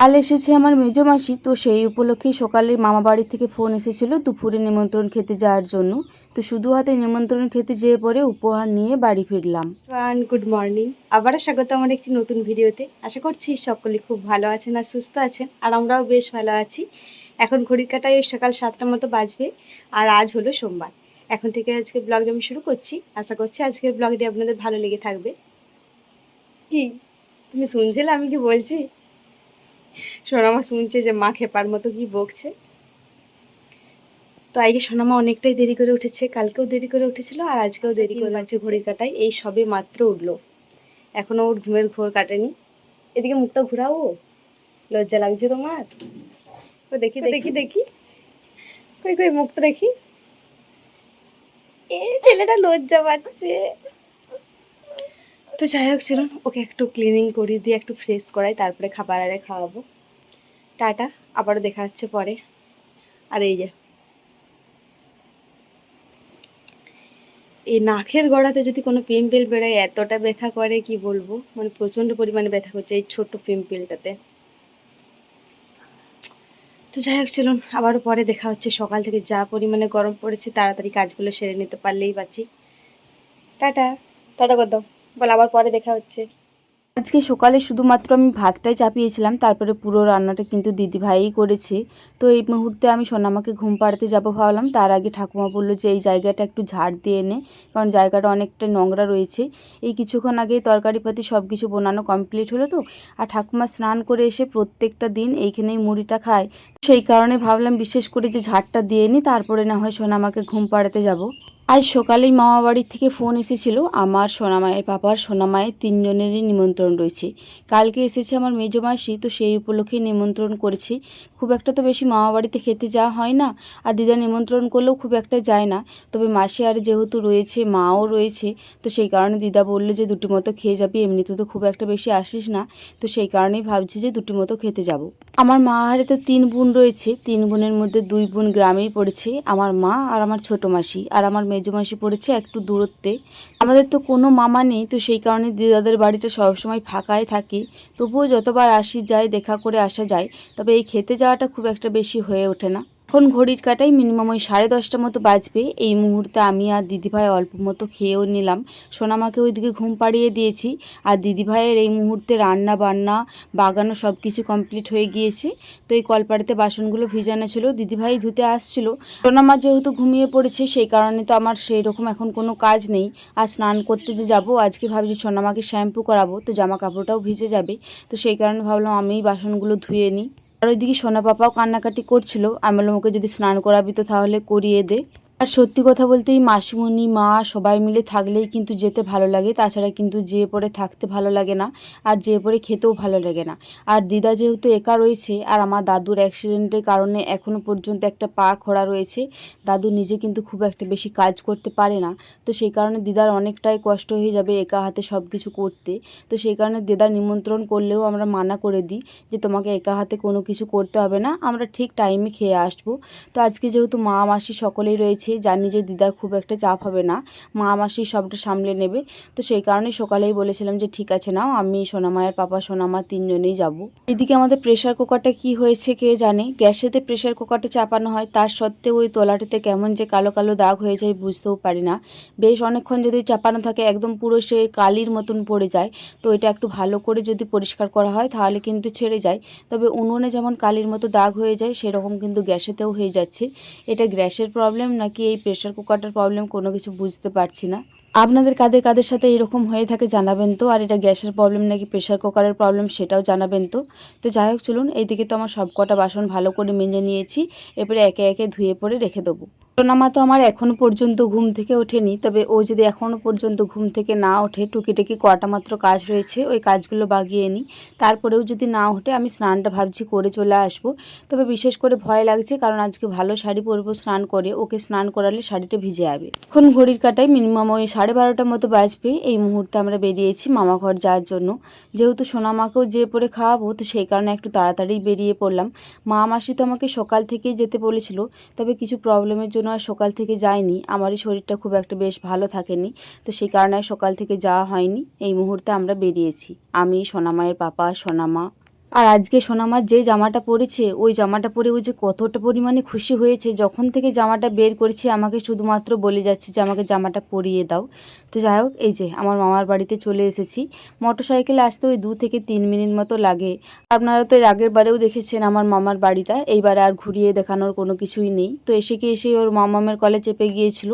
কাল এসেছে আমার মেজো মাসি, তো সেই উপলক্ষেই সকালে মামা বাড়ি থেকে ফোন এসেছিল দুপুরে নিমন্ত্রণ খেতে যাওয়ার জন্য। তো শুধু হাতে নিমন্ত্রণ খেতে যেয়ে পরে উপহার নিয়ে বাড়ি ফিরলাম। Good morning. আবারও স্বাগত আমার একটি নতুন ভিডিওতে। আশা করছি সকলে খুব ভালো আছেন আর সুস্থ আছেন, আর আমরাও বেশ ভালো আছি। এখন ঘড়ির কাঁটায় ওই সকাল 7টার মতো বাজবে, আর আজ হলো সোমবার। এখন থেকে আজকে ব্লগটা আমি শুরু করছি। আশা করছি আজকের ব্লগটি আপনাদের ভালো লেগে থাকবে। কি তুমি শুনছিলে আমি কি বলছি? সোনামা শুনছে যে মা খেপার মতো কি বকছে। তো আজকে সোনামা অনেকটাই দেরি করে উঠেছে, কালকেও দেরি করে উঠেছিল আর আজকেও দেরি করে উঠেছে। ঘড়ির কাঁটায় এই সবে মাত্র উঠলো, এখনো ওর ঘুমের ঘোর কাটেনি। এদিকে মুখটা ঘুরাও, লজ্জা লাগছে তোমার? তো দেখি দেখি দেখি, কই কই মুখটা দেখি। এ ছেলেটা লজ্জা পাচ্ছে। তো যাই হোক, চলুন ওকে একটু ক্লিনিং করিয়ে দিয়ে একটু ফ্রেশ করাই, তারপরে খাবার আরে খাওয়াবো। টাটা, আবারও দেখা হচ্ছে পরে। আর এই যে এই নাকের গোড়াতে যদি কোনো পিম্পল বেরোয় এতটা ব্যথা করে কি বলবো, মানে প্রচণ্ড পরিমাণে ব্যথা করছে এই ছোট্ট পিম্পলটাতে। তো যাই হোক, চলুন আবারও পরে দেখা হচ্ছে। সকাল থেকে যা পরিমাণে গরম পড়েছে, তাড়াতাড়ি কাজগুলো সেরে নিতে পারলেই বাঁচি। টাটা, টাটা কর দাও, বল আবার পরে দেখা হচ্ছে। আজকে সকালে শুধুমাত্র আমি ভাতটাই চাপিয়েছিলাম, তারপরে পুরো রান্নাটা কিন্তু দিদিভাইই করেছে। তো এই মুহূর্তে আমি সোনামাকে ঘুম পাড়াতে যাবো ভাবলাম, তার আগে ঠাকুমা বললো যে এই জায়গাটা একটু ঝাড় দিয়ে নে, কারণ জায়গাটা অনেকটা নোংরা রয়েছে। এই কিছুক্ষণ আগে তরকারিপাতি সব কিছু বানানো কমপ্লিট হলো তো, আর ঠাকুমা স্নান করে এসে প্রত্যেকটা দিন এইখানেই মুড়িটা খায়। সেই কারণে ভাবলাম বিশেষ করে যে ঝাড়টা দিয়ে নিই, তারপরে না হয় সোনামাকে ঘুম পাড়াতে যাব। আজ সকালেই মামা বাড়ির থেকে ফোন এসেছিল, আমার সোনামায়ের পাপার সোনামায়ের তিনজনেরই নিমন্ত্রণ রয়েছে। কালকে এসেছে আমার মেজো মাসি, তো সেই উপলক্ষে নিমন্ত্রণ করেছি। খুব একটা তো বেশি মামা বাড়িতে খেতে যাওয়া হয় না, আর দিদা নিমন্ত্রণ করলেও খুব একটা যায় না। তবে মাসি আর যেহেতু রয়েছে, মাও রয়েছে, তো সেই কারণে দিদা বললো যে দুটি মতো খেয়ে যাবি, এমনিতে তো খুব একটা বেশি আসিস না। তো সেই কারণেই ভাবছি যে দুটি মতো খেতে যাব। আমার মা হারে তো 3 বোন রয়েছে, 3 বোনের মধ্যে 2 বোন গ্রামেই পড়েছে, আমার মা আর আমার ছোটো মাসি, আর আমার মেজো মাসি পড়েছে একটু দূরত্বে। আমাদের তো কোনো মামা নেই, তো সেই কারণে দিদাদের বাড়িটা সবসময় ফাঁকাই থাকে। তবুও যতবার আসি যাই, দেখা করে আসা যায়, তবে এই খেতে যাওয়াটা খুব একটা বেশি হয়ে ওঠে না। এখন ঘড়ির কাটায় মিনিমাম ওই 10:30 মতো বাজবে। এই মুহূর্তে আমি আর দিদিভাই অল্প মতো খেয়েও নিলাম। সোনামাকে ওইদিকে ঘুম পাড়িয়ে দিয়েছি, আর দিদিভাইয়ের এই মুহূর্তে রান্না বান্না বাগানো সব কিছু কমপ্লিট হয়ে গিয়েছে। তো এই কলপাড়িতে বাসনগুলো ভিজানো ছিল, দিদিভাই ধুতে আসছিল। সোনামা যেহেতু ঘুমিয়ে পড়েছে, সেই কারণে তো আমার সেই রকম এখন কোনো কাজ নেই। আর স্নান করতে যে যাব, আজকে ভাবছি সোনামাকে শ্যাম্পু করাবো, তো জামা কাপড়টাও ভিজে যাবে। তো সেই কারণে ভাবলাম আমিই বাসনগুলো ধুয়ে নিই। আর ওইদিকে সোনা পাপাও কান্নাকাটি করছিল, আমি বললাম ওকে যদি স্নান করাবি তো তাহলে করিয়ে দে। আর সত্যি কথা বলতে এই মাসিমণি মা সবাই মিলে থাকলেই কিন্তু যেতে ভালো লাগে, তাছাড়া কিন্তু যেয়ে পড়ে থাকতে ভালো লাগে না, আর যেয়ে পড়ে খেতেও ভালো লাগে না। আর দিদা যেহেতু একা রয়েছে, আর আমার দাদুর অ্যাক্সিডেন্টের কারণে এখনও পর্যন্ত একটা পা খোড়া রয়েছে, দাদু নিজে কিন্তু খুব একটা বেশি কাজ করতে পারে না। তো সেই কারণে দিদার অনেকটাই কষ্ট হয়ে যাবে একা হাতে সব কিছু করতে। তো সেই কারণে দিদা নিমন্ত্রণ করলেও আমরা মানা করে দিই যে তোমাকে একা হাতে কোনো কিছু করতে হবে না, আমরা ঠিক টাইমে খেয়ে আসবো। তো আজকে যেহেতু মা মাসি সকলেই রয়েছে, জানি যে দিদার খুব একটা চাপ হবে না, মা মাসি সবটা সামলে নেবে। তো সেই কারণে সকালেই বলেছিলাম যে ঠিক আছে নাও, আমি সোনামায়ের পাপা সোনামা 3জনেই যাব। এদিকে আমাদের প্রেশার কুকারটা কি হয়েছে কে জানে, গ্যাসেতে প্রেশার কুকারটা চাপানো হয়, তার সত্ত্বেও ওই তলাটিতে কেমন যে কালো কালো দাগ হয়ে যায় বুঝতেও পারি না। বেশ অনেকক্ষণ যদি চাপানো থাকে একদম পুরো সে কালির মতন পড়ে যায়। তো এটা একটু ভালো করে যদি পরিষ্কার করা হয় তাহলে কিন্তু ছেড়ে যায়। তবে উনুনে যেমন কালির মতো দাগ হয়ে যায়, সেরকম কিন্তু গ্যাসেতেও হয়ে যাচ্ছে। এটা গ্যাসের প্রবলেম নাকি এই প্রেশার কুকারটার প্রবলেম কোনো কিছু বুঝতে পারছি না। আপনাদের কাদের কাদের সাথে এরকম হয়ে থাকে জানাবেন তো, আর এটা গ্যাসের প্রবলেম নাকি প্রেশার কুকারের প্রবলেম সেটাও জানাবেন তো। তো যাই হোক চলুন, এইদিকে তো আমার সব কটা বাসন ভালো করে মেজে নিয়েছি, এবারে একে একে ধুয়ে পরে রেখে দেবো। সোনামা তো আমার এখনও পর্যন্ত ঘুম থেকে ওঠেনি, তবে ও যদি এখনও পর্যন্ত ঘুম থেকে না ওঠে, টুকিটাকি কটা মাত্র কাজ রয়েছে ওই কাজগুলো বাগিয়ে নিই। তারপরেও যদি না ওঠে আমি স্নানটা ভাবছি করে চলে আসবো। তবে বিশেষ করে ভয় লাগছে, কারণ আজকে ভালো শাড়ি পরবো স্নান করে, ওকে স্নান করালে শাড়িটা ভিজে যাবে। এখন ঘড়ির কাটায় মিনিমাম ওই 12:30 মতো বাজবে। এই মুহূর্তে আমরা বেরিয়েছি মামা ঘর যাওয়ার জন্য। যেহেতু সোনামাকেও যেয়ে পরে খাওয়াবো, তো সেই কারণে একটু তাড়াতাড়ি বেরিয়ে পড়লাম। মা মাসি তো আমাকে সকাল থেকেই যেতে বলেছিল, তবে কিছু প্রবলেমের জন্য আর সকাল থেকে যাইনি, আমারই শরীরটা খুব একটা বেশ ভালো থাকেনি। তো সেই কারণে আর সকাল থেকে যাওয়া হয়নি। এই মুহূর্তে আমরা বেরিয়েছি, আমি সোনামায়ের পাপা সোনামা। আর আজকে সোনামার যে জামাটা পরেছে ওই জামাটা পরে ও যে কতটা পরিমাণে খুশি হয়েছে, যখন থেকে জামাটা বের করেছি আমাকে শুধুমাত্র বলে যাচ্ছে যে আমাকে জামাটা পরিয়ে দাও। তো যাই হোক, এই যে আমার মামার বাড়িতে চলে এসেছি। মোটরসাইকেলে আসতে ওই 2 থেকে 3 মিনিট মতো লাগে। আপনারা তো এর আগের বারেও দেখেছেন আমার মামার বাড়িটা, এইবারে আর ঘুরিয়ে দেখানোর কোনো কিছুই নেই। তো এসে ওর মামামের কলে চেপে গিয়েছিল।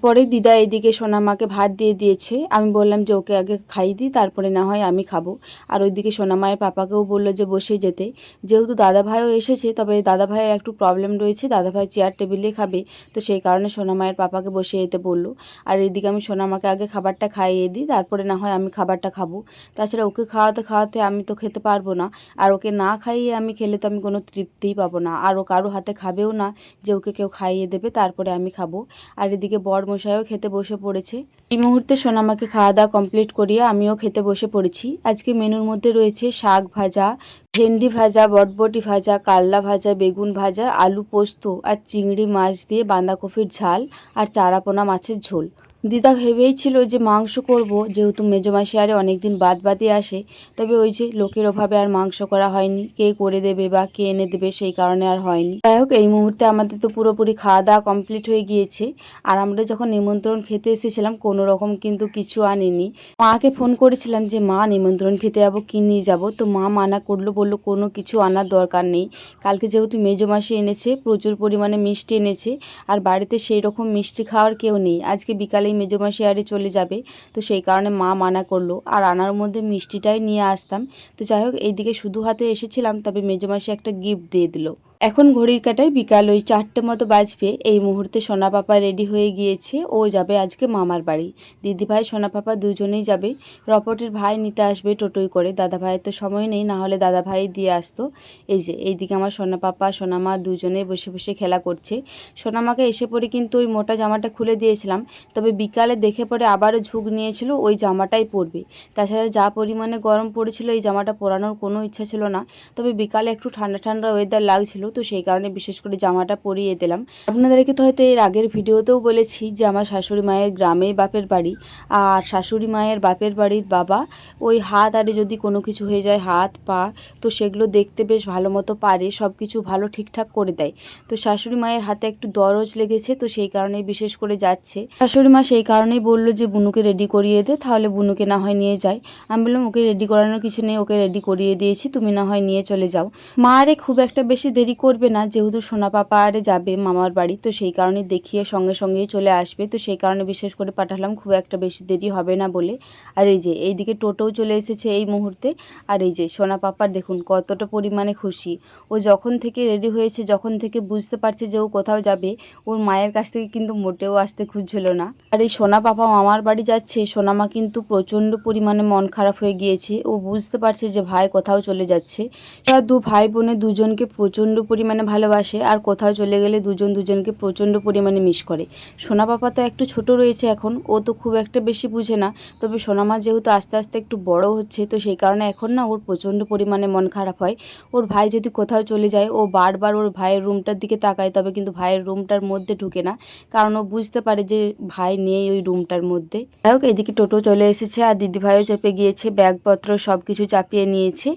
পরে দিদা এইদিকে সোনামাকে ভাত দিয়ে দিয়েছে। আমি বললাম যে ওকে আগে খাইয়ে দিই, তারপরে না হয় আমি খাবো। আর ওইদিকে সোনামায়ের পাপাকেও বললো যে বসে যেতে, যেহেতু দাদাভাইও এসেছে, তবে দাদাভাইয়ের একটু প্রবলেম রয়েছে, দাদাভাই চেয়ার টেবিলে খাবে, তো সেই কারণে সোনামায়ের পাপাকে বসে যেতে বললো। আর এইদিকে আমি সোনামাকে আগে খাবারটা খাইয়ে দিই, তারপরে না হয় আমি খাবারটা খাবো। তাছাড়া ওকে খাওয়াতে খাওয়াতে আমি তো খেতে পারবো না, আর ওকে না খাইয়ে আমি খেলে তো আমি কোনো তৃপ্তিই পাবো না, আর ও কারো হাতে খাবেও না যে ওকে কেউ খাইয়ে দেবে তারপরে আমি খাবো। আর এদিকে বর মশাইও খেতে বসে পড়েছে। এই মুহূর্তে সোনামাকে খাওয়া দাওয়া কমপ্লিট করিয়ে আমিও খেতে বসে পড়েছি। আজকে মেনুর মধ্যে রয়েছে শাক ভাজা, ভেন্ডি ভাজা, বটবটি ভাজা, কাল্লা ভাজা, বেগুন ভাজা, আলু পোস্ত আর চিংড়ি মাছ দিয়ে বাঁধাকপির ঝাল আর চারাপোনা মাছের ঝোল। দিদা ভেবেই ছিল যে মাংস করব, যেহেতু মেজমাসি আরে অনেকদিন বাদে আসে, তবে ওই যে লোকের অভাবে আর মাংস করা হয়নি, কে করে দেবে বা কে এনে দেবে সেই কারণে আর হয়নি। যাই হোক, এই মুহূর্তে আমাদের তো পুরোপুরি খাওয়া দাওয়া কমপ্লিট হয়ে গিয়েছে। আর আমরা যখন নিমন্ত্রণ খেতে এসেছিলাম কোনো রকম কিন্তু কিছু আনিনি। মাকে ফোন করেছিলাম যে মা নিমন্ত্রণ খেতে যাবো, কি নিয়ে যাবো, তো মা মানা করলো, বললো কোনো কিছু আনার দরকার নেই। কালকে যেহেতু মেজমাসি এনেছে, প্রচুর পরিমাণে মিষ্টি এনেছে, আর বাড়িতে সেই রকম মিষ্টি খাওয়ার কেউ নেই। আজকে বিকালেই মেজমাসি আরে চলে যাবে, তো সেই কারণে মা মানা করলো, আর আনার মধ্যে মিষ্টিটাই নিয়ে আসতাম। তো যাই হোক, এইদিকে শুধু হাতে এসেছিলাম, তবে মেজমাসি একটা গিফট দিয়ে দিল। এখন ঘড়ির কাঁটায় বিকাল ওই 4টে মতো বাজবে। এই মুহূর্তে সোনা পাপা রেডি হয়ে গিয়েছে, ও যাবে আজকে মামার বাড়ি। দিদিভাই সোনা পাপা দুজনেই যাবে। রপটের ভাই নিতে আসবে টোটোই করে, দাদা ভাইয়ের তো সময় নেই, না হলে দাদা ভাই দিয়ে আসতো। এই যে এইদিকে আমার সোনা পাপা সোনামা দুজনেই বসে বসে খেলা করছে। সোনামাকে এসে পরে কিন্তু ওই মোটা জামাটা খুলে দিয়েছিলাম, তবে বিকালে দেখে পরে আবারও ঝুঁক নিয়েছিল ওই জামাটাই পরবে। তাছাড়া যা পরিমাণে গরম পড়েছিল এই জামাটা পরানোর কোনো ইচ্ছা ছিল না, তবে বিকালে একটু ঠান্ডা ঠান্ডা ওয়েদার লাগছিল, তো সেই কারণে বিশেষ করে জামাটা পরিয়ে দিলাম। আপনাদেরকে তো হয়তো এর আগের ভিডিওতেও বলেছি যে আমার শাশুড়ি মায়ের গ্রামেই বাপের বাড়ি, আর শাশুড়ি মায়ের বাপের বাড়ির বাবা ওই হাত আরে যদি কোনো কিছু হয়ে যায়, হাত পা, তো সেগুলো দেখতে বেশ ভালো মতো পারে, সব কিছু ভালো ঠিকঠাক করে দেয়। তো শাশুড়ি মায়ের হাতে একটু দরজ লেগেছে, তো সেই কারণেই বিশেষ করে যাচ্ছে। শাশুড়ি মা সেই কারণেই বললো যে বুনুকে রেডি করিয়ে দে, তাহলে বুনুকে না হয় নিয়ে যায়। আমি বললাম ওকে রেডি করানোর কিছু নেই, ওকে রেডি করিয়ে দিয়েছি, তুমি না হয় নিয়ে চলে যাও। মা আরে খুব একটা বেশি দেরি করবে না, যেহেতু সোনা পাপা আরে যাবে মামার বাড়ি, তো সেই কারণে দেখিয়ে সঙ্গে সঙ্গেই চলে আসবে, তো সেই কারণে বিশেষ করে পাঠালাম, খুব একটা বেশি দেরি হবে না বলে। আর এই যে এইদিকে টোটোও চলে এসেছে এই মুহূর্তে। আর এই যে সোনা পাপার দেখুন কতটা পরিমাণে খুশি। ও যখন থেকে রেডি হয়েছে, যখন থেকে বুঝতে পারছে যে ও কোথাও যাবে, ওর মায়ের কাছ থেকে কিন্তু মোটেও আসতে খুঁজছিল না। আর এই সোনা পাপা মামার বাড়ি যাচ্ছে, সোনামা কিন্তু প্রচণ্ড পরিমাণে মন খারাপ হয়ে গিয়েছে। ও বুঝতে পারছে যে ভাই কোথাও চলে যাচ্ছে। ওরা দু ভাই বোনে দুজনকে প্রচণ্ড পরিমাণে ভালোবাসে, আর কোথাও চলে গেলে দুজন দুজনকে প্রচণ্ড পরিমাণে মিস করে। সোনা পাপা তো একটু ছোট রয়েছে এখন, ও তো খুব একটা বেশি বুঝে না, তবে সোনামা যেহেতু আস্তে আস্তে একটু বড় হচ্ছে, তো সেই কারণে এখন না ওর প্রচণ্ড পরিমাণে মন খারাপ হয়। ওর ভাই যদি কোথাও চলে যায়, ও বারবার ওর ভাইয়ের রুমটার দিকে তাকায়, তবে কিন্তু ভাইয়ের রুমটার মধ্যে ঢুকে না, কারণ ও বুঝতে পারে যে ভাই নেই ওই রুমটার মধ্যে। যাই হোক, এদিকে টোটো চলে এসেছে, আর দিদিভাইও চেপে গিয়েছে, ব্যাগপত্র সব কিছু চাপিয়ে নিয়েছে।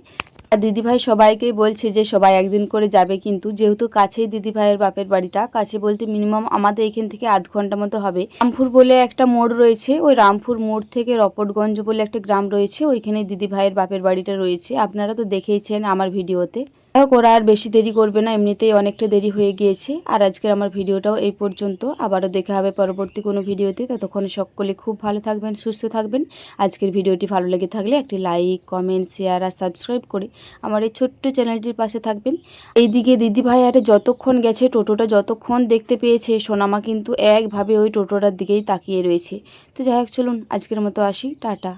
আর দিদিভাই সবাইকেই বলছে যে সবাই একদিন করে যাবে, কিন্তু যেহেতু কাছেই দিদিভাইয়ের বাপের বাড়িটা, কাছে বলতে মিনিমাম আমাদের এখান থেকে আধ ঘন্টা মতো হবে। রামপুর বলে একটা মোড় রয়েছে, ওই রামপুর মোড় থেকে রপটগঞ্জ বলে একটা গ্রাম রয়েছে, ওইখানে দিদিভাইয়ের বাপের বাড়িটা রয়েছে, আপনারা তো দেখেইছেন আমার ভিডিওতে। যাই হোক, ওরা আর বেশি দেরি করবে না, এমনিতেই অনেকটা দেরি হয়ে গিয়েছে। আর আজকের আমার ভিডিওটাও এই পর্যন্ত, আবারও দেখা হবে পরবর্তী কোনো ভিডিওতে। ততক্ষণ সকলে খুব ভালো থাকবেন, সুস্থ থাকবেন। আজকের ভিডিওটি ভালো লেগে থাকলে একটি লাইক, কমেন্ট, শেয়ার আর সাবস্ক্রাইব করে আমার এই ছোট্ট চ্যানেলটির পাশে থাকবেন। এইদিকে দিদিভাই আরে যতক্ষণ গেছে, টোটোটা যতক্ষণ দেখতে পেয়েছে, সোনামা কিন্তু একভাবে ওই টোটোটার দিকেই তাকিয়ে রয়েছে। তো যাই হোক, চলুন আজকের মতো আসি, টাটা।